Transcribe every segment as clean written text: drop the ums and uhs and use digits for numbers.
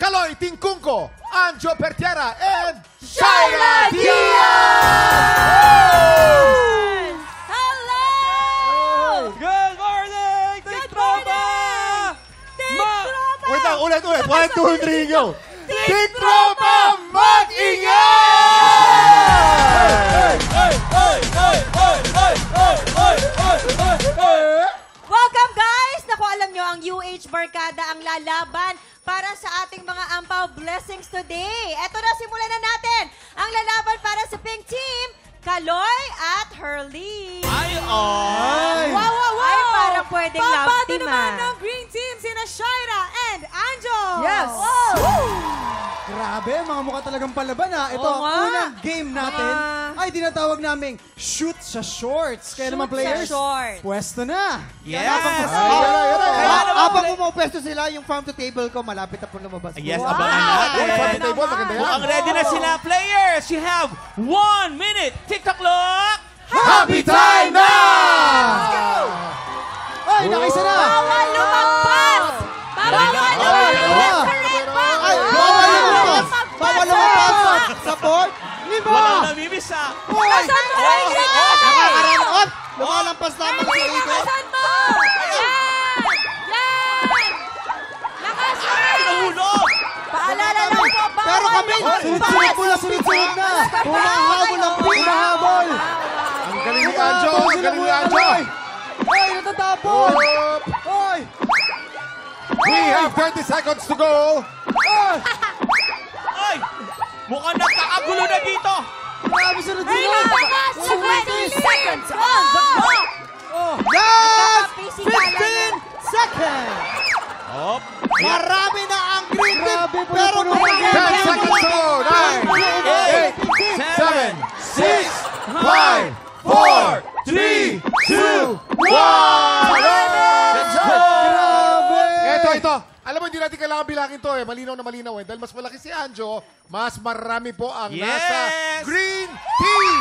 Kaloy Tingkungko, Anjo Pertiera, and Shaira Diaz! Hello! Good morning! Tiktropa! Wait lang, ulit. 1, 2, 3, go! Tiktropa, mag-ingay! Welcome guys! Naku, alam nyo, ang UH Barkada ang lalaban para sa ating mga ampaw blessings today. Eto na, simulan na natin ang lalaban para sa pink team, Kaloy at Hurley. Ay! Wow! Ay, parang pwedeng love Papado team naman ah. ng green team, sina Shaira and Anjo. Yes! Grabe, mga mukha talagang palaban ha. Ito, Oo nga. unang game natin ay tinatawag naming shoot sa shorts. Kaya naman players, pwesto na. Yes! Habang pumapwesto sila, yung farm to table ko, malapit na po lumabas. Yes, abangan natin. Farm to table, maganda yan. Mukhang ready na sila, players. You have 1 minute. TikTok clock. Happy time na! Ay, nakisa na! Bawal lumagpas! Bawal lumagpas! Ay, bawal lumabas sa board. Walang namimiss ah. Asan mo yung green team? Nakakaramot. Lumalampas naman sa ito. Asan mo? Yan! Yan! Lakas mo! Nahulog. Paalala lang po, bawal Pero kami, Sunod-sunod na! humahabol ang Humahabol! Ang galing ni Anjo! Ang galing ni Anjo! Ay, natatapon! Oop! Ay! We have 30 seconds to go! Ay! Mukhang nagkakagulo na dito. Grabe, sunod-sunod! Lakas! 20 seconds on the clock! Yes! Physical 15 seconds! Hop. Marami na ang green team. Grabe, Pero punong-puno. 10 seconds to go! 9, 8, 7, 6, 5, 4, 3, 2, 1! Let's go. Grabe! Ito. Alam mo, hindi natin kailangan bilangin to eh. Malinaw na malinaw eh. Dahil mas malaki si Anjo, mas marami po ang nasa green team!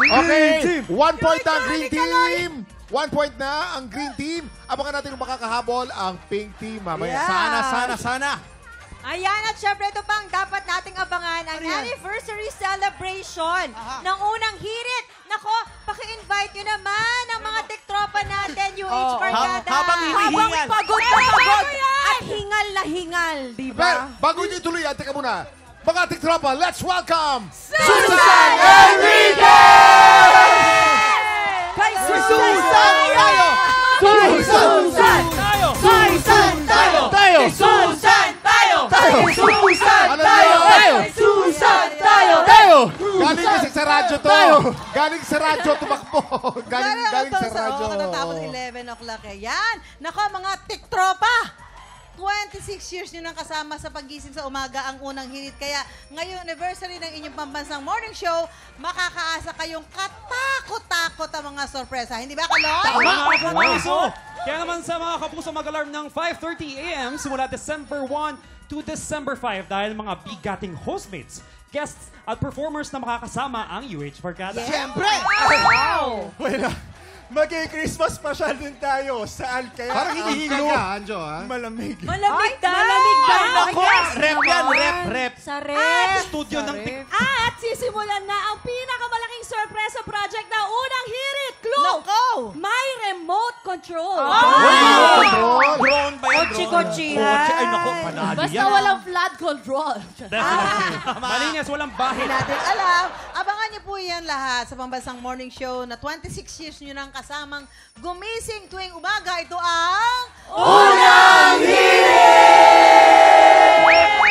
Okay, 1 point na ang green team. 1 point na ang green team. Abangan natin kung makakahabol ang pink team mamaya. Sana. Ayan, at syempre ito pang dapat nating abangan ang anniversary celebration ng unang hirit. Nako, paki-invite nyo naman ang mga tiktropa natin, UH Barkada. Habang hinihingal. Pagod na pagod at hingal na hingal, di Pero, ba? bago nyo ituloy yan, teka muna. Mga tiktropa, let's welcome Susan Kay Susan tayo! Kay Susan Tayo. Susan tayo! Tayo. Susan tayo! Susan Ano tayo! tayo? Susan tayo! Galing kasi sa radyo to. Galing sa radyo tumakbo. Galing sa radyo. Katatapos 11 o'clock eh. Yan. Nako, mga tiktropa. 26 years nyo nang kasama sa paggising sa umaga ang unang hirit. Kaya ngayong anniversary ng inyong pambansang morning show, makakaasa kayong katakot-takot ang mga sorpresa. Hindi ba, Kaloy? Mga kapuso! Kaya naman sa mga kapuso mag-alarm ng 5:30 a.m. simula December 1 to December 5 dahil mga bigating hostmates, guests at performers na makakasama ang UH Barkada. Siyempre! Wow! Wala. Mag-Christmas special din tayo. Saan kaya? Parang hinihingal ka, Anjo, ha? Malamig. Malamig daw! Malamig daw! Nako, rep yan, rep. Sa ref! Studio ng tik... At sisimulan na ang pinakamalaking sorpresa project na unang hirit. Clue! Nako! May remote control. Drone ba yan? Kotse-kotse, Kotse. Ay, ha? nako, panalo Basta yan. walang flood control. Definitely. Malinis, walang Hindi bahid. natin alam. Abangan niyo po yan lahat sa pambansang morning show na 26 years nyo nang kasamang gumising tuwing umaga. Ito ang... Unang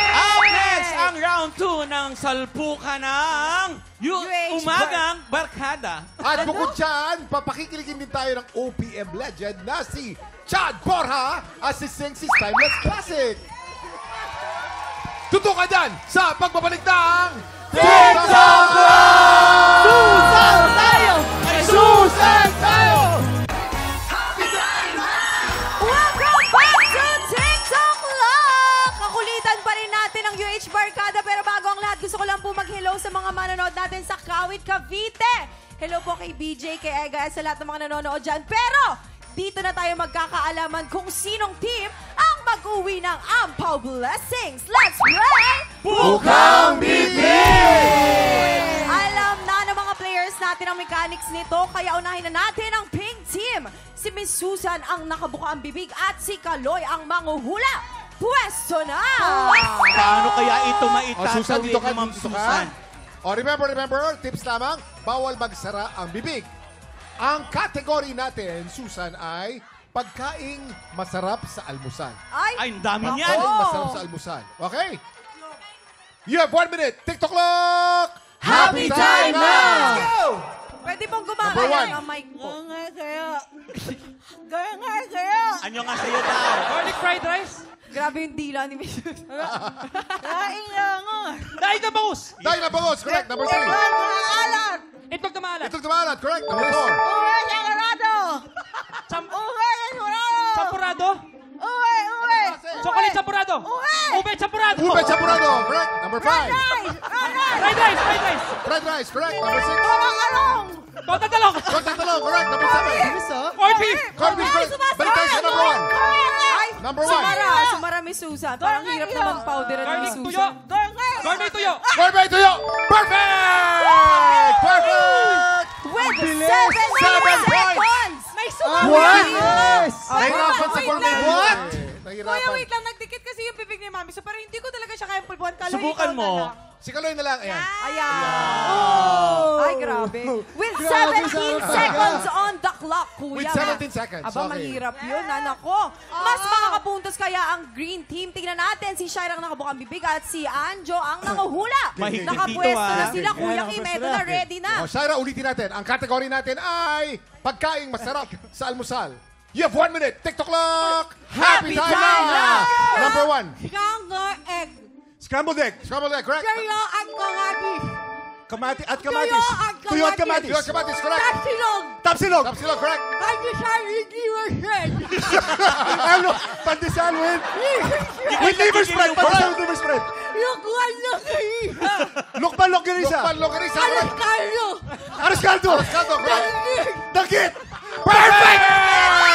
Up next, ang round 2 ng salpukan ng Umagang Barkada. At bukod dyan, papakikiligin din tayo ng OPM legend na si Chad Borja at si Singsy's Timeless Classic. Tutok ka dyan sa pagbabalik ng TikTok Live! Susan tayo! Susan tayo! Welcome back to TikTok Live! Kakulitan pa rin natin ang UH Barkada. Pero bago ang lahat, gusto ko lang po mag-hello sa mga manonood natin sa Kawit, Cavite. Hello po kay BJ, kay Ega, at sa lahat ng mga nanonood dyan. Pero, dito na tayo magkakaalaman kung sinong team ang mag-uwi ng Ampaw Blessings. Let's play! Bukang Bibig! Alam na ng mga players natin ang mechanics nito, kaya unahin na natin ang pink team. Si Miss Susan ang nakabuka ang bibig at si Kaloy ang manguhula. Pwesto na! Paano kaya ito Susan, maitatawid dito ka, ni Ma'am dito ka. Susan? Remember, tips lamang, bawal magsara ang bibig. Ang kategory natin, Susan, ay pagkaing masarap sa almusal. Ay, ang dami niyan. Pagkaing masarap sa almusal. Okay? You have 1 minute. TikTok clock! Happy time na! Let's go! Pwede pong Number one. gumamit ang mic po. Anyo nga sa'yo daw. Garlic fried rice. Grabe yung dila ni Miss Susan. Dahil na bangus. Dahil na bangos. Correct. Number 3. Itlog na maalat. Itong tumalat. Correct. Number 4. Champurado. Chocolate champurado. Ube champurado. Ube champurado. Correct. Number 5. Fried rice. Fried rice. Fried rice. Correct. Number 6. Tota talong. Correct. Talong. Correct. Number 7. Corned beef. Corned beef. Correct. Balik tayo sa number 1. Number 1. Sumara Miss Susan. Parang hirap naman powderan ni Garlic Miss tuyo. Susan. Garlic tuyo. Corned tuyo. Perfect! Perfect! With 7 Seven seconds! May What? Yes! Nahirapan sa gourmet. What? Nahirapan. Kuya, wait lang. Nagdikit kasi yung bibig ni Mami. So, parang hindi ko talaga siya kayang pulbuhan. Kaloy, Subukan ikaw mo. na lang. Si Kaloy na lang. Ayan. Ayan. Ay, grabe. With 17 seconds on the clock, kuya. With 17 seconds. Aba, Okay. mahirap yun, anak ko. Mas makakapuntos kaya ang green team. Tingnan natin, si Shaira ang nakabukang bibig at si Anjo ang nanguhula. Mahigpit Nakapwesto dito, na ah. sila, Kuya Ayan, Kim. nakapwesto Ito na. na, ready na. O, Shaira, ulitin natin. Ang category natin ay pagkaing masarap sa almusal. You have 1 minute. TikTok clock. Happy time na! Number 1. Younger egg. Scrambled egg. Scrambled egg, correct? Tuyo at kamatis. Kamati at Tuyo kamatis. at Tuyo at kamatis. Tuyo kamatis. kamatis, correct? Tapsilog. Tapsilog. Tapsilog, correct? Hindi siya hindi mashed. Ano? Pandesal with liver spread. Pandesal with liver spread. Yung kwan na kahiha. Lukban longganisa. Lukban, longganisa, correct? Kalo. Aras caldo. Caldo, correct? Dagit. Perfect!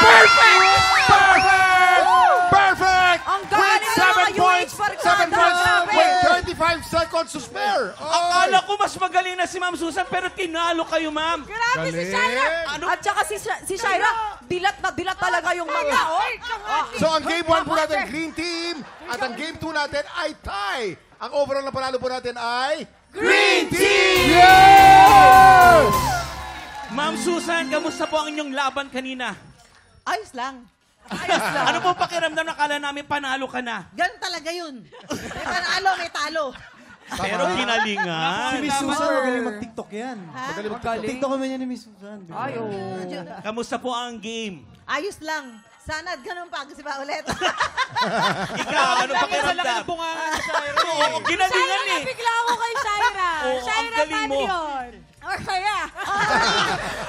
Perfect! Perfect! Perfect! Ang With galing ng 7 mga points, UH Barkada. 7 points, Grabe. with 35 seconds to spare. Akala ko mas magaling na si Ma'am Susan, pero tinalo kayo, Ma'am. Grabe si Shaira. Galing. At saka si Shaira, dilat na dilat talaga yung mata. So ang game 1 po natin, Green Team. At ang game 2 natin ay tie. Ang overall na panalo po natin ay Green Team! Yes! Ma'am Susan, kamusta po ang inyong laban kanina? Ayos lang. Ano po pakiramdam? Nakala namin panalo ka na. Ganun talaga yun. May panalo, may talo. Pero Si ginalingan. Miss Susan, magaling mag-TikTok yan. Magaling. TikTok naman yan ni Miss Susan. Ay, oh. Kamusta po ang game? Ayos lang. Sana ganun pa kasi pa ulit. Ikaw, ano pakiramdam? Oo, ginalingan eh. Bigla ako kay Shaira. Oo, ang Shaira, galing mo. paano yun? Masaya.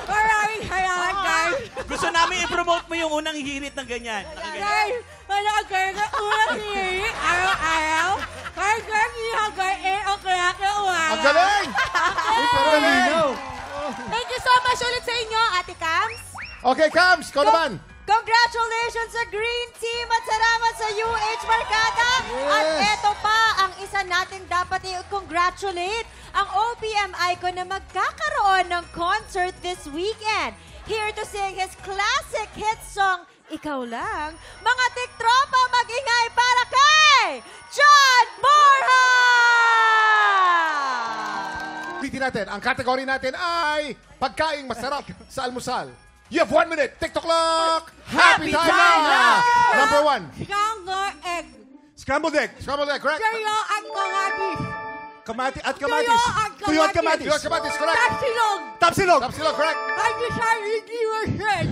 Maraming salamat, guys. Gusto namin i-promote mo yung unang hirit ng ganyan. Guys, malakagay na ulang hihiri araw-araw. Kaya guys, ihagay 8 o'clock na umaga. Ang galing! Malinaw. Thank you so much ulit sa inyo, Ate Cams. Okay, Cams, ikaw naman. Congratulations sa Green Team at salamat sa UH Barkada. At eto pa ang isa nating dapat i-congratulate, ang OPM icon na magkakaroon ng concert this weekend. Here to sing his classic hit song, Ikaw Lang, mga tiktropa mag-ingay para kay John Borja! Ulitin natin, ang category natin ay pagkaing masarap sa almusal. You have 1 minute. TikTok clock. Happy time na! Number 1. Younger egg. Scrambled egg. Scrambled egg, correct? Tuyo at kamatis. Kamati at Tuyo kamatis. at Tuyo at kamatis. kamatis. Tuyo kamatis, correct? Tapsilog. Tapsilog. Tapsilog, correct? Hindi siya hindi mashed.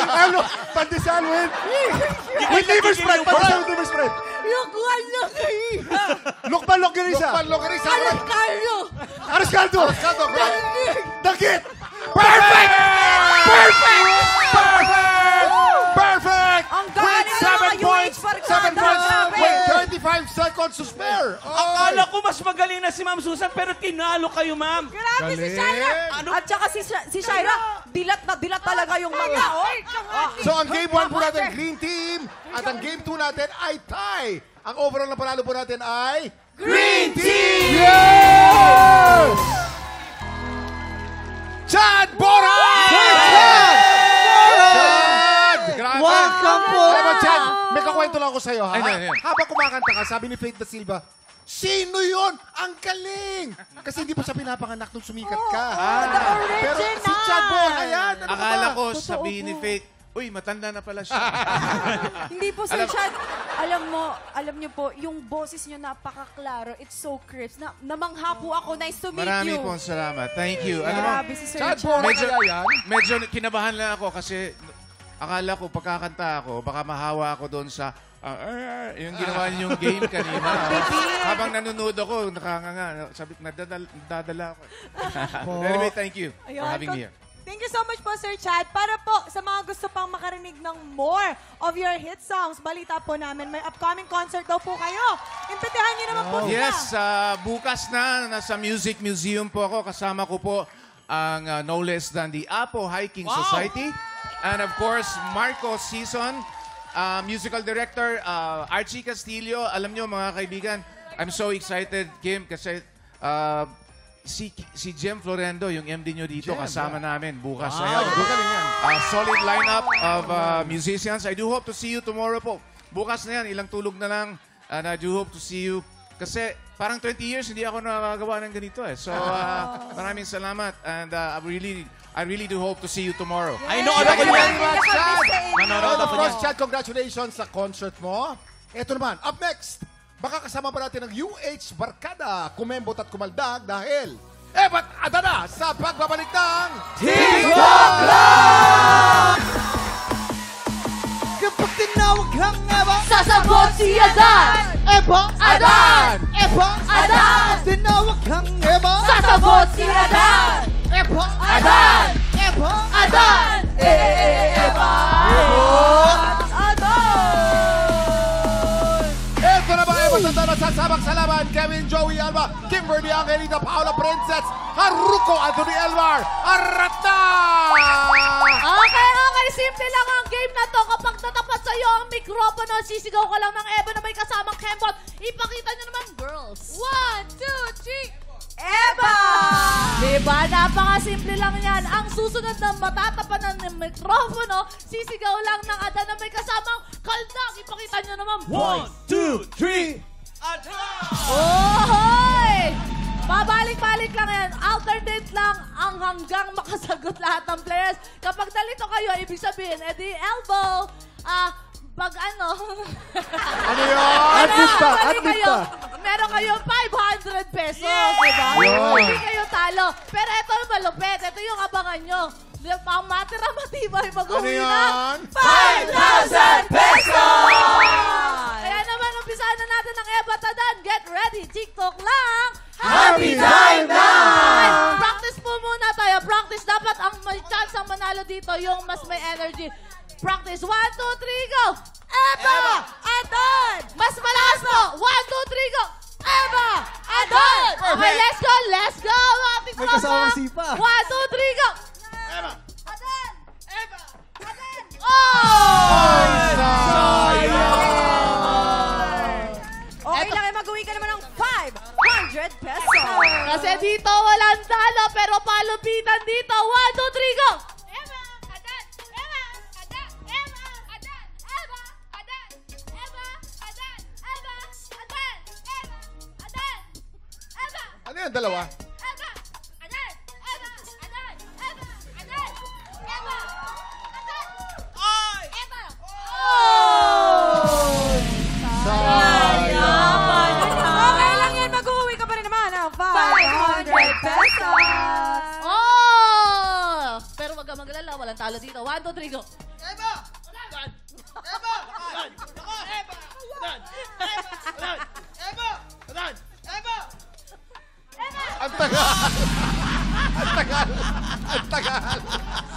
Ano? Pandesal with liver spread. Pandesal with liver spread. Yung kwan na kahiha. Lukban longganisa. Lukban, longganisa, correct? Kalo. Aras caldo. Caldo, correct? Dagit. Perfect! Perfect! Perfect! Perfect! Ang galing ng mga 7 points, UH Barkada. 7 points, Grabe. with 35 seconds to spare. Akala ko mas magaling na si Ma'am Susan, pero tinalo kayo, Ma'am. Grabe si Shaira. At saka si Shaira, dilat na dilat talaga yung mata. So ang game 1 po natin, Green Team. At ang Game 2 natin ay tie. Ang overall na panalo po natin ay Green Team! Yes! Chad Boray! Chad! Grabe! Welcome po! Alam mo, Chad, may kakwento lang ako sa'yo, ha? Ano? Habang kumakanta ka, sabi ni Faith Da Silva, sino yun? Ang galing! Kasi hindi pa siya pinapanganak nung sumikat ka. Pero si Chad Boray, ayan, ano ka Akala ba? ko sabihin ni Faith, uy, matanda na pala siya. Hindi po, Sir Chad. Alam niyo po, yung boses niyo napakaklaro. It's so crisp. Namangha po ako. Nice to meet Marami you. pong salamat. Thank you. Ano mo, Grabe si Sir Chad Chad. Boray kaya yan? medyo kinabahan lang ako kasi akala ko pagkakanta ako, baka mahawa ako doon sa yung ginawa niyong game kanina. Habang nanonood ako, nakanganga. Sabi, nadadala ako. Anyway, thank you for having me here. Thank you so much po, Sir Chad. Para po sa mga gusto pang makarinig ng more of your hit songs, balita po namin, may upcoming concert daw po kayo. Impetihan niyo naman po sila. Yes, bukas na, nasa Music Museum po ako. Kasama ko po ang no less than the Apo Hiking Society. And of course, Marco Season, musical director, Archie Castillo. Alam nyo mga kaibigan, I'm so excited, Kim, kasi si Jem Florendo, yung MD nyo dito, kasama namin bukas. Solid lineup of musicians. I do hope to see you tomorrow po. Bukas na yan, ilang tulog na lang. And I do hope to see you. Kasi parang 20 years hindi ako nakagawa ng ganito eh. So maraming salamat. And I really do hope to see you tomorrow. I know ano ko yan. And of course, Chad, congratulations sa concert mo. Ito naman, up next, baka kasama pa natin ang UH Barkada, kumembot at kumaldag dahil ba't ada na sa pagbabalik ng TikTok Live! Kapag tinawag kang Eva, Sasabot si Adan! Eva, Adan! Eva, Adan! tinawag kang Eva, Sasabot si Adan! Eva, Adan! Eva, Adan! Eva! Ito na ba ay matanda na sasabak sa laban? Kevin Joey Alba, Kimberly Angelina, Paula Princess, Haruko Anthony Elmar, Arata! Okay. Simple lang ang game na to. Kapag natapat sa'yo ang mikropono, sisigaw ka lang ng Eva na may kasamang kembot. Ipakita nyo naman, girls. 1, 2, 3. Eva! Diba? Napaka-simple lang yan. Ang susunod na matatapanan ng mikropono, sisigaw lang ng Adan na may kasamang kaldag. Ipakita nyo naman, boys. 1, 2, 3. Ohoy! Babalik-balik lang yan. Alternate lang ang hanggang makasagot lahat ng players. Kapag nalito kayo, ibig sabihin, edi elbow, pag ano. Ano yun? Admit pa, Balik admit kayo, pa. meron kayo 500 pesos, diba? Hindi kayo talo. Pero ito yung malupit. Ito yung abangan nyo. Ang matira matibay mag-uwi Ano ng yan? 5,000 pesos! Kaya naman, umpisahan na natin ang Eva at Adan. Get ready, TikTok lang. Happy time now! Practice po muna tayo. Practice. Dapat ang may chance ang manalo dito, yung mas may energy. Practice. 1, 2, 3, go! Eva! Adan! Mas malakas mo! 1, 2, 3, go! Eva! Adan! Okay, let's go! Let's go! May kasamang sipa. 1, 2, 3, go! Eva! Adan! Eva! Adan! Okay lang, mag-uwi ka naman ng 500 pesos. Kasi dito walang talo, pero palupitan dito. 1, 2, 3, go! Eva! Adan! Eva! Adan! Eva! Adan! Eva! Adan! Eva! Adan! Eva! Adan! Eva! Adan! Eva! Ano yan, dalawa? Eva! Adan! Eva! Adan! Eva! Adan! Eva! Adan! Ay! Eva! Okay lang yan, mag-uwi ka pa rin naman ng 500 pesos. Oh! Pero wag ka maglala, walang talo dito. 1, 2, 3, go! Eva! Adan! Eva! Adan! Eva! Adan! Eva! Eva! Adan! Eva! Ang tagal! Ang tagal! Ang tagal!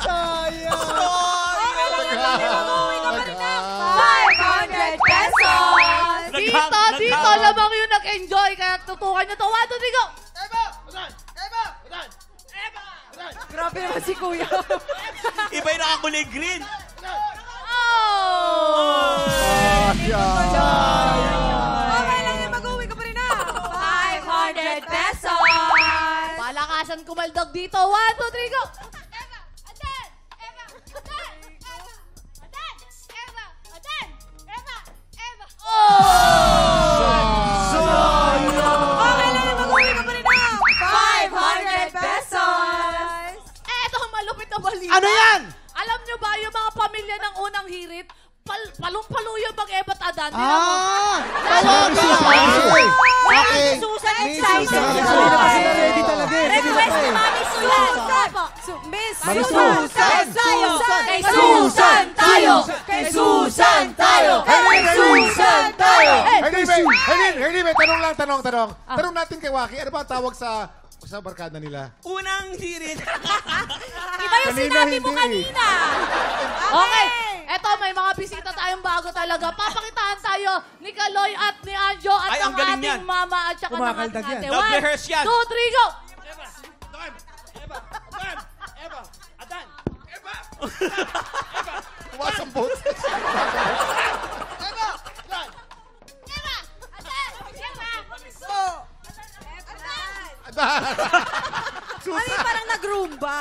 Sayang! Okay lang yan, mag-uwi ka pa rin ng 500 pesos. Dito lamang yung nag-enjoy. Kaya tutukan nyo to. 1, 2, 3, go! Eva! Adan! Eva! Adan! Eva! Adan! Grabe naman si Kuya. Iba yung nakakulay green. Oh! Okay lang yan, mag-uwi ka pa rin na. 500 pesos! Palakasan kumaldog dito. 1, 2, 3, go! Okay lang yan, mag-uwi ka pa rin na. 500 pesos! Eto, malupit na balita. Ano yan? Alam nyo ba yung mga pamilya ng unang hirit, palong-paluyo mag-ebat adan? Okay. Susan, Miss excited! Susan. Kanina pa sila ready talaga eh. Kanina Request pa ni eh. Mami Susan! Miss Mami Susan! Susan. Tayo! Kay Susan tayo! Kay Susan tayo! Kay Susan tayo! Hernie, tanong. Tanong natin kay Waki, ano ba ang tawag sa barkada nila? Unang hirit. Iba yung sinabi mo kanina! Okay, eto may mga bisita tayong bago talaga. Papakitaan tayo ni Kaloy at ni Anjo at Ay, ng ang galing ating yan. mama at saka ng Kumakaldag ating yan. ate. Love rehearse yan. 1, 2, 3, go! Tuwas ang boses. Ano yung parang nag-roomba?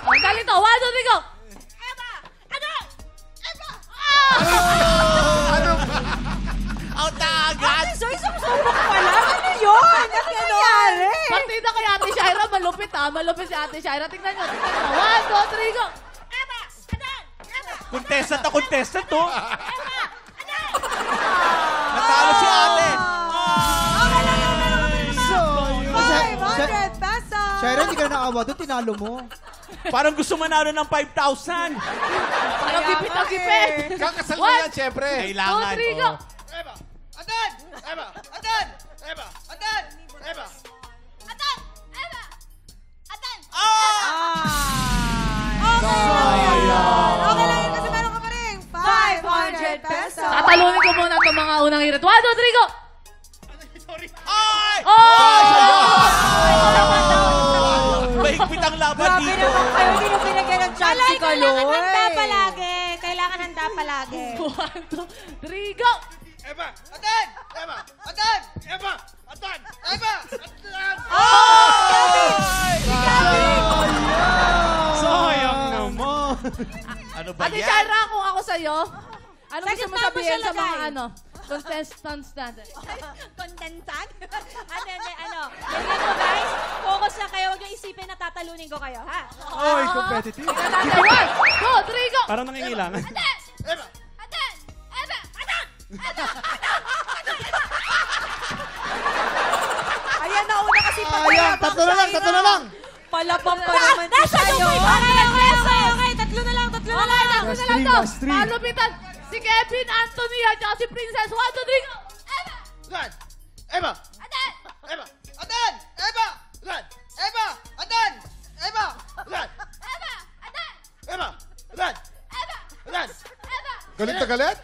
Ang galing to. 1, 2, 3, go! Ate Zoe, sumubok pala. Ano yun? Ano nangyari? Partida kay Ate Shaira. Malupit ha. Malupit si Ate Shaira. Tingnan nyo. 1, 2, 3, go! Contestant to. Natalo si ate. Okay lang yan, meron ka pa rin na. So, 500 pesos! Sharon, hindi ka na naawa doon. Tinalo mo. Parang gusto manalo ng 5,000. Parang gipit. Kakasal mo yan, syempre. 2, 3, go! Okay lang yan kasi meron ka pa rin. 500 pesos! Tatalunin ko muna itong mga unang hirit. 1, 2, 3, go! Ay! Mahigpit ang laban Grabe dito. naman kayo, hindi nyo binigyan ng chance si Kaloy. Kailangan handa palagi. 1, 2, 3, go! Sayang naman. Ano ba Ate yan? Shaira, kung ako sa'yo, ano Sa gusto mo gitna mo sabihin siya sa mga lagay. contestants natin? Kontentan? Ganyan mo guys, focus lang kayo. Huwag niyo isipin na tatalunin ko kayo, ha? Oy, competitive. 1, 2, 3, go! Parang nangingilangan. Ayan, nauna kasi Ayan, tatlo na lang. Palapang pa naman si Nasa Shayo. yung 500 pesos! Okay, tatlo na lang Okay, tatlo na lang to. Last three. Malupitan. Si Kevin, Anthony, at saka si Princess. 1, 2, 3, go! Galit na galit?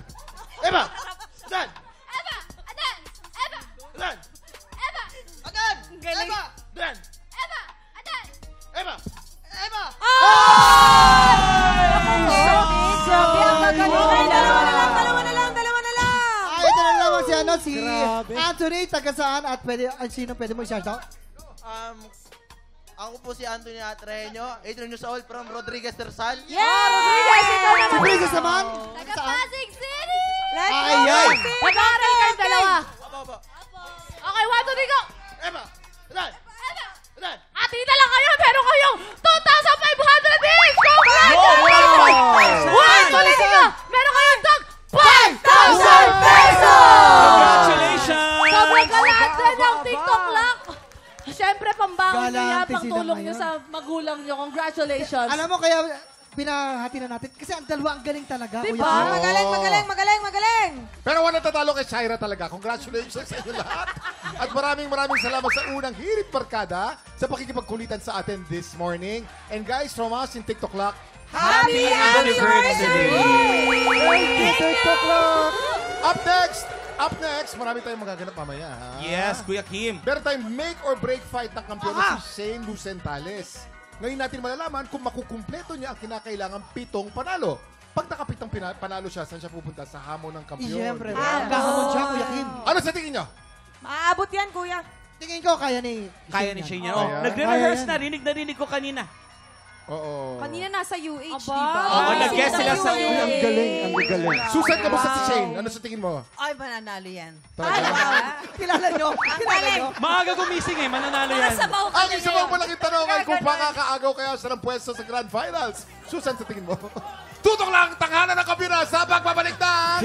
Grabe, ang magaling. Dalawa na lang. Ay, ito na naman si Grabe. Anthony, taga saan? At sino pwede mo i-shoutout? Ako po si Anthony Atreño, 18 years old from Rodriguez Terzal. Rodriguez, ikaw naman. Si Princess naman? Taga Saan? Pasig City! Let's go, Ayan. Pasig! Mag-aaral kayo dalawa. Apo. Okay, 1, 2, 3, go! Ati na lang kayo, meron kayong 2,500 each! Congratulations! 1, 2, 3, go! Meron kayong tag 5,000 pesos! Congratulations! Sobrang galante ng TikTok lang! Siyempre, pambangon nyo yan, Galante sila pangtulong nyo ngayon. sa magulang nyo. Congratulations! Alam mo, kaya pinahati na natin. Kasi ang dalawa ang galing talaga. Diba? Kuya. Magaling. Pero wala tatalo kay Shaira talaga. Congratulations sa inyo lahat. At maraming salamat sa unang hirit barkada sa pakikipagkulitan sa atin this morning. And guys, from us in TikTok Lock, Happy anniversary! TikTok Lock! Up next, marami tayong magaganap mamaya. Ha? Yes, Kuya Kim. Meron tayong make or break fight ng kampiyon na si Shane Lucentales. Ngayon natin malalaman kung makukumpleto niya ang kinakailangan 7 panalo. Pag nakapitang panalo siya, saan siya pupunta? Sa hamon ng kampiyon. Siyempre. Di ba? Kahamon siya, Kuya Kim. Ano sa tingin niyo? Maaabot yan, kuya. Tingin ko, kaya ni Kaya ni Shane yan. Kaya. Oh, nagre-rehearse Kaya na. Rinig ko kanina. Oo. Kanina nasa UH, Aba. di ba? Oo, nag-guest sila sa Ay, ang galing, ang galing. Susan, kamusta si Shane? Ano sa tingin mo? Ay, mananalo yan. Kilala nyo? Kilala nyo? Maaga gumising eh, mananalo yan. Ang isa pang malaking tanong ay kung pakakaagaw kaya siya ng pwesto sa Grand Finals. Susan, sa tingin mo? Tutok lang ang tanghalan ng kabira sa pagbabalik ng...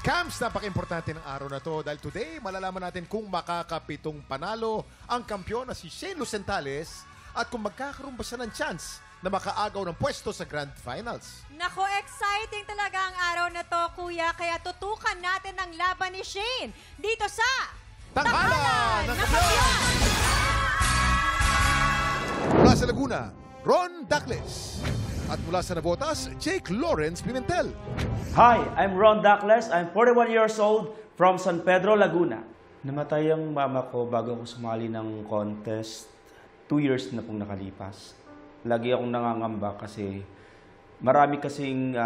Cams, napaka-importante ng araw na to dahil today malalaman natin kung makakapitong panalo ang kampiyon na si Shane Lucentales at kung magkakaroon ba siya ng chance na makaagaw ng pwesto sa Grand Finals. Nako, exciting talaga ang araw na to, kuya. Kaya tutukan natin ang laban ni Shane dito sa Tanghalan ng Kampiyon! Mula sa Laguna, Ron Dacles. At mula sa Navotas, Jake Lawrence Pimentel. Hi, I'm Ron Dacles. I'm 41 years old from San Pedro, Laguna. Namatay ang mama ko bago ako sumali ng contest. 2 years na pong nakalipas. Lagi akong nangangamba kasi marami kasing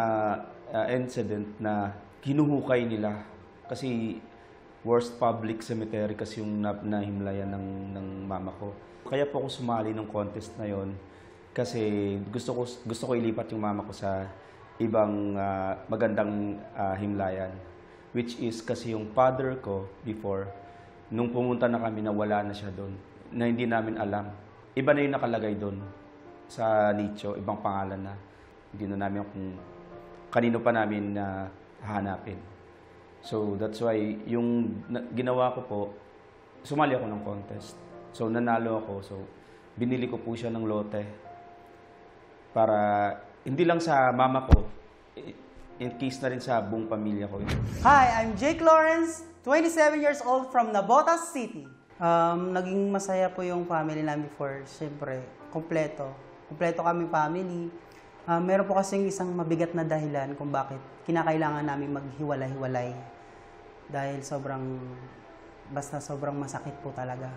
incident na kinuhukay nila. Kasi worst public cemetery kasi yung nahimlayan ng mama ko. Kaya po ako sumali ng contest na yon kasi gusto ko ilipat yung mama ko sa ibang magandang himlayan. Which is kasi yung father ko before, nung pumunta na kami na wala na siya doon, na hindi namin alam. Iba na yung nakalagay doon sa nicho, ibang pangalan na. Hindi na namin kung kanino pa namin hahanapin. So that's why yung ginawa ko po, sumali ako ng contest. So nanalo ako, so binili ko po siya ng lote para hindi lang sa mama ko, in case na rin sa buong pamilya ko. Hi, I'm Jake Lawrence, 27 years old from Navotas City. Naging masaya po yung family namin before. Siyempre, kompleto. Kompleto kami family. Meron po kasing isang mabigat na dahilan kung bakit kinakailangan namin maghiwalay-hiwalay. Dahil basta sobrang masakit po talaga.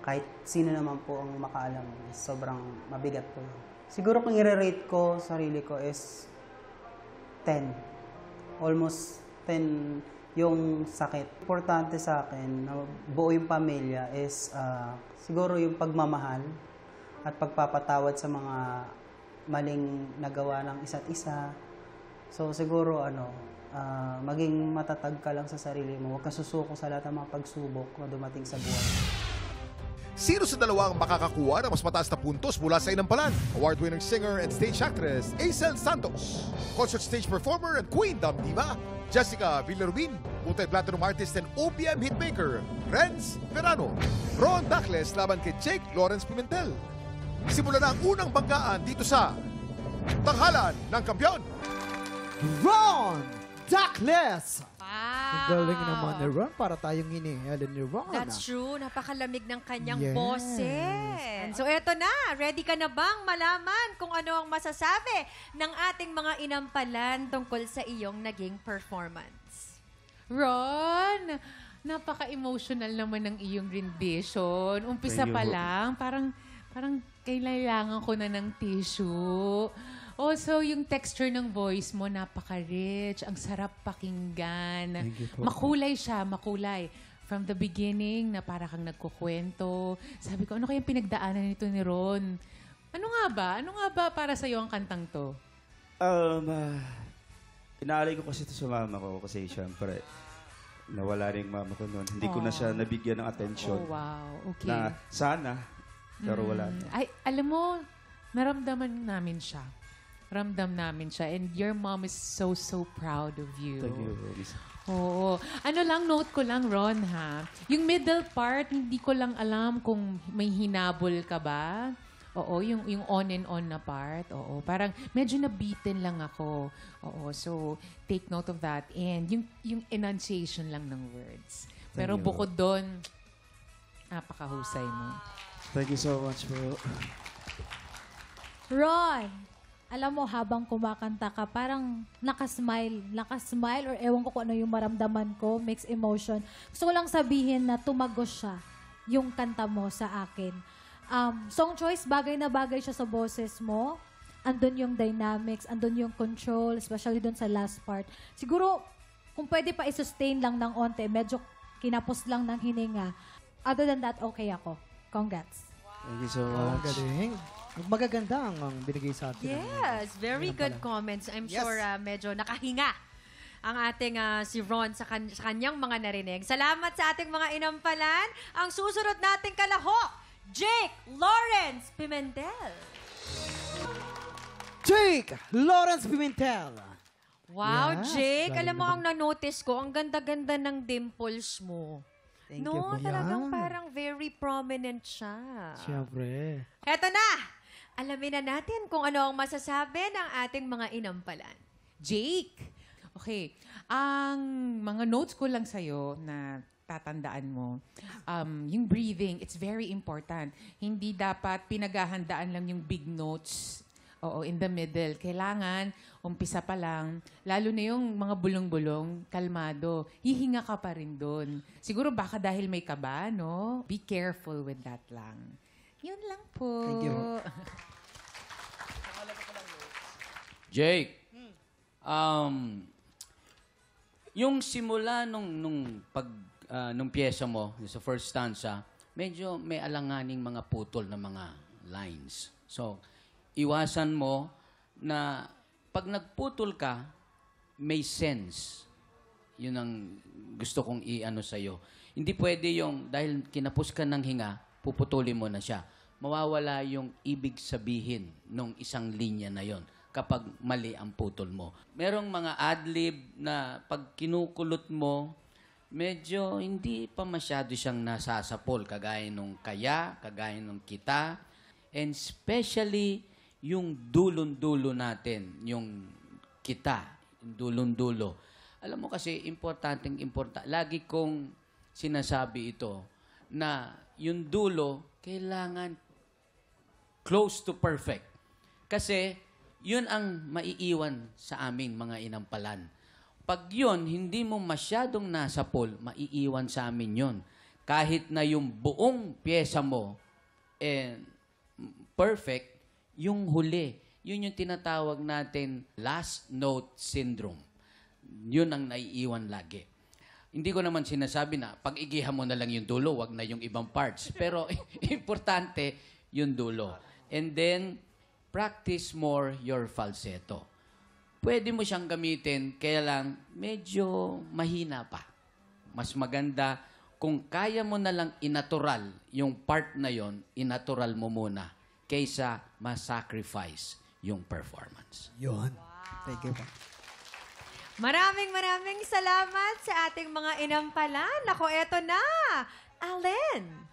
Kahit sino naman po ang makaalam, sobrang mabigat po yun. Siguro kung i-rate ko, sarili ko is 10. Almost 10 yung sakit. Importante sa akin na buo yung pamilya is siguro yung pagmamahal at pagpapatawad sa mga maling nagawa ng isa't isa. So siguro maging matatag ka lang sa sarili mo. Huwag ka susuko sa lahat ng mga pagsubok na dumating sa buhay. Sino sa dalawa ang makakakuha ng mas mataas na puntos mula sa inampalan? Award-winning singer and stage actress, Aisel Santos. Concert stage performer and queen dam diva, Jessica Villarubin. Multi-platinum artist and OPM hitmaker, Renz Verano. Ron Dacles laban kay Jake Lawrence Pimentel. Simula na ang unang banggaan dito sa Tanghalan ng Kampiyon. Ron Dacles! Wow! Ang galing naman ni Ron para tayong hinihalin ni Ron. That's true. Napakalamig ng kanyang Yes. boses. So eto na. Ready ka na bang malaman kung ano ang masasabi ng ating mga inampalan tungkol sa iyong naging performance? Ron, napaka-emotional naman ng iyong rendition. Umpisa pa lang, parang kailangan ko na ng tissue. Also, yung texture ng voice mo, napaka-rich. Ang sarap pakinggan. Makulay siya, makulay. From the beginning, na para kang nagkukwento. Sabi ko, ano kayang pinagdaanan nito ni Ron? Ano nga ba para sa'yo ang kantang to? Inaalay ko kasi ito sa mama ko kasi syempre, nawala rin yung mama ko noon. Hindi ko na siya nabigyan ng atensyon. Oh, wow. Okay. Na sana, pero wala na. Ay, alam mo, naramdaman namin siya. Ramdam namin siya. And your mom is so proud of you. Thank you. Oo. Ano lang, note ko lang, Ron, ha? Yung middle part, hindi ko lang alam kung may hinabol ka ba. Oo, yung on and on na part. Oo, parang medyo nabitin lang ako. Oo, so take note of that. And yung enunciation lang ng words. Pero bukod doon, napakahusay mo. Thank you so much, bro. Ron, alam mo, habang kumakanta ka, parang nakasmile or ewan ko kung ano yung maramdaman ko, mixed emotion. Gusto ko lang sabihin na tumagos siya yung kanta mo sa akin. Song choice, bagay na bagay siya sa boses mo. Andun yung dynamics, andun yung control, especially dun sa last part. Siguro, kung pwede pa i-sustain lang ng onte, medyo kinapos lang ng hininga. Other than that, okay ako. Congrats. Thank you so much. Galing. Magaganda ang binigay sa atin. Yes, very good comments. I'm sure medyo nakahinga ang ating si Ron sa kanyang mga narinig. Salamat sa ating mga inampalan. Ang susunod nating kalahok, Jake Lawrence Pimentel. Jake Lawrence Pimentel. Wow, Yes, Jake. galing Alam mo, naman. ang na-notice ko, ang ganda-ganda ng dimples mo. Thank no, you po. talagang Yan. parang very prominent siya. Siyempre. Eto na! Alamin na natin kung ano ang masasabi ng ating mga inampalan. Jake! Okay. Ang mga notes ko lang sa'yo na tatandaan mo, yung breathing, it's very important. Hindi dapat pinaghahandaan lang yung big notes. Oo, in the middle. Kailangan, umpisa pa lang, lalo na yung mga bulong-bulong, kalmado. Hihinga ka pa rin doon. Siguro baka dahil may kaba, no? Be careful with that lang. Yun lang po. Thank you. Jake, yung simula nung pyesa mo, sa first stanza, medyo may alanganing mga putol na mga lines. So, iwasan mo na pag nagputol ka, may sense. Yun ang gusto kong i-ano sa'yo. Hindi pwede yung, dahil kinapos ka ng hinga, puputulin mo na siya. Mawawala yung ibig sabihin nung isang linya na yon kapag mali ang putol mo. Merong mga adlib na pag kinukulot mo, medyo hindi pa masyado siyang nasasapol, kagaya nung kaya, kagaya nung kita, and especially yung dulon-dulo natin, yung kita, yung dulon-dulo. Alam mo kasi, importante. Lagi kong sinasabi ito, na yung dulo, kailangan close to perfect. Kasi, yun ang maiiwan sa amin, mga inampalan. Pag yun, hindi mo masyadong nasapol, maiiwan sa amin yun. Kahit na yung buong pyesa mo, perfect, yung huli, yun yung tinatawag natin last note syndrome. Yun ang naiiwan lagi. Hindi ko naman sinasabi na pag-igihan mo na lang yung dulo, wag na yung ibang parts. Pero importante yung dulo. And then, practice more your falsetto. Pwede mo siyang gamitin, kaya lang medyo mahina pa. Mas maganda kung kaya mo na lang inatural yung part na yon, inatural mo muna kaysa ma-sacrifice yung performance. Yun. Thank you po. Maraming salamat sa ating mga inampalan. Ako, eto na, Allen.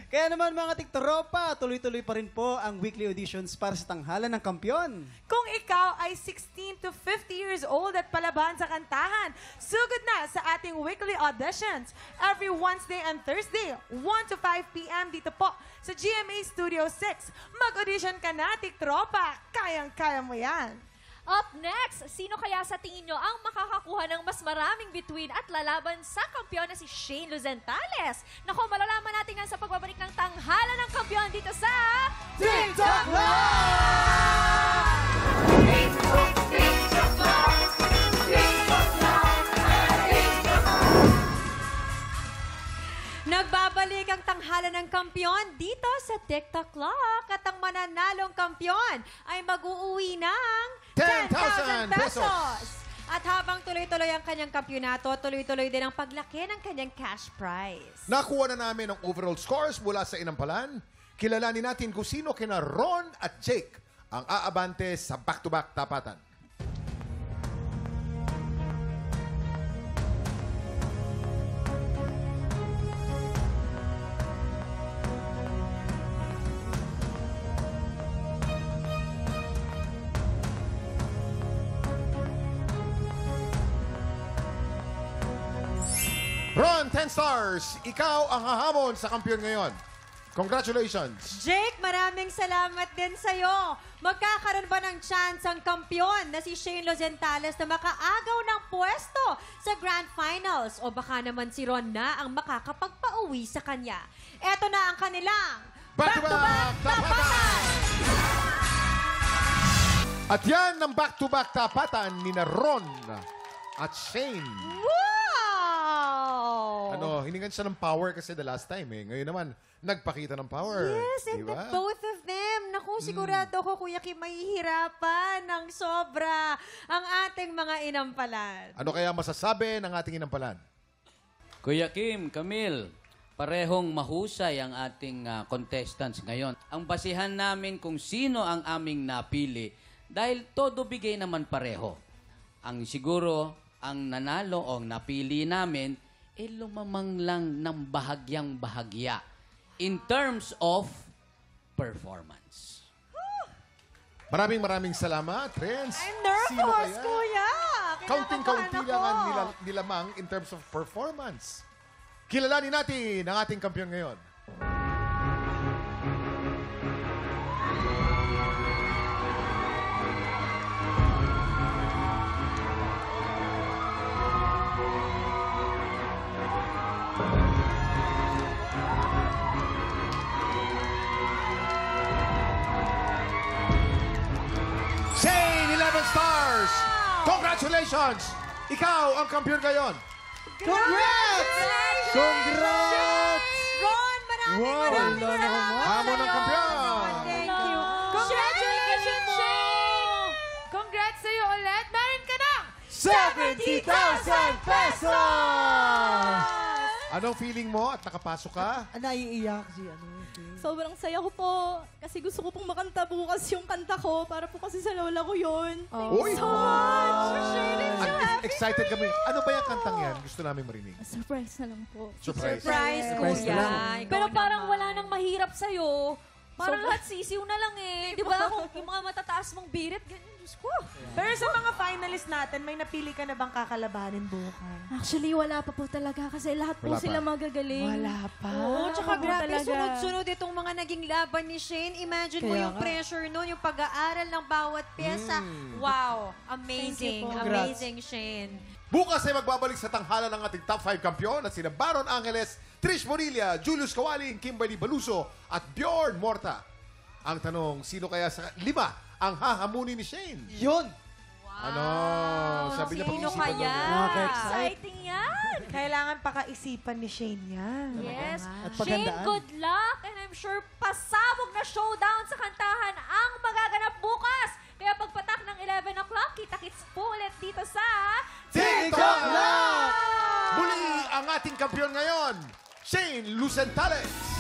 Kaya naman mga tiktropa, tuloy-tuloy pa rin po ang weekly auditions para sa tanghalan ng kampiyon. Kung ikaw ay 16 to 50 years old at palaban sa kantahan, sugod na sa ating weekly auditions every Wednesday and Thursday, 1 to 5 p.m. dito po sa GMA Studio 6. Mag-audition ka na, tiktropa. Kayang-kaya mo yan. Up next, sino kaya sa tingin nyo ang makakakuha ng mas maraming bituin at lalaban sa kampiyon na si Shane Luzentales? Naku, malalaman natin yan sa pagbabalik ng tanghalan ng kampiyon dito sa TikTok Nagbabalik ang tanghalan ng kampiyon dito sa TikTok Clock at ang mananalong kampiyon ay mag-uuwi ng 10,000 pesos. At habang tuloy-tuloy ang kanyang kampyonato, tuloy-tuloy din ang paglaki ng kanyang cash prize. Nakuha na namin ang overall scores mula sa inampalan. Kilalanin natin kung sino kina Ron at Jake ang aabante sa back-to-back tapatan. Ron, 10 stars. Ikaw ang hahamon sa kampiyon ngayon. Congratulations! Jake, maraming salamat din sa'yo. Magkakaroon ba ng chance ang kampiyon na si Shane Lozentales na makaagaw ng pwesto sa Grand Finals? O baka naman si Ron na ang makakapagpauwi sa kanya? Eto na ang kanilang back-to-back tapatan! At yan ang back-to-back tapatan ni Ron at Shane. Wow! Hiningan siya ng power kasi the last time eh. Ngayon naman, nagpakita ng power. Yes, and diba? both of them. Naku, sigurado ko, Kuya Kim, mahihirapan ng sobra ang ating mga inampalan. Ano kaya masasabi ng ating inampalan? Kuya Kim, Camille, parehong mahusay ang ating contestants ngayon. Ang basihan namin kung sino ang aming napili dahil todo bigay naman pareho. Ang siguro, ang nanalo o napili namin, lumamang lang ng bahagyang bahagya in terms of performance. Maraming salamat, Renz. I'm nervous, Kuya. Kaunting-kaunti lang ang nilamang in terms of performance. Kilalanin natin ang ating kampiyon ngayon. Shane, 11 stars! Congratulations! Ikaw ang kampiyon ngayon. Congrats! Congrats! Ron, maraming salamat. Hamon ng kampiyon! Thank you. Congratulations, Shane! Congrats sa'yo ulit. Meron ka ng 70,000 pesos! Anong feeling mo at nakapasok ka? Naiiyak si Sobrang saya ko po. Kasi gusto ko pong makanta bukas yung kanta ko para po kasi sa lola ko yun. Uy! So much! Excited kami. Ano ba yung kantang yan? Gusto namin marinig. Surprise na lang po. Surprise. Surprise, Kuya. Pero parang wala nang mahirap sa'yo. Parang lahat sisiw na lang eh. Di ba? Kung yung mga matataas mong birit, ganyan. Diyos ko. Pero sa mga finalists natin, may napili ka na bang kakalabanin bukas? Actually, wala pa po talaga kasi lahat po Wala sila pa. magagaling. Wala pa. Oo, tsaka po grabe, talaga. sunod-sunod itong mga naging laban ni Shane. Imagine mo Kaya yung nga. pressure nun, yung pag-aaral ng bawat pyesa. Wow, amazing, Thank you po. amazing, Shane. Bukas ay magbabalik sa tanghalan ng ating top 5 kampiyon at sina Baron Angeles, Trish Bonilla, Julius Kawaling, Kimberly Baluso at Bjorn Morta. Ang tanong, sino kaya sa 5 ang hahamunin ni Shane? Yun! Ano? Sabi niya Sino pag-isipan kaya? natin. Exciting yan! Kailangan pakaisipan ni Shane yan. Yes. At Shane, pagandaan. good luck. And I'm sure pasabog na showdown sa kantahan ang magaganap bukas. Kaya pagpatak ng 11 o'clock, kita-kits po ulit dito sa TikTok Live! Muli ang ating kampiyon ngayon, Shane Luzentales.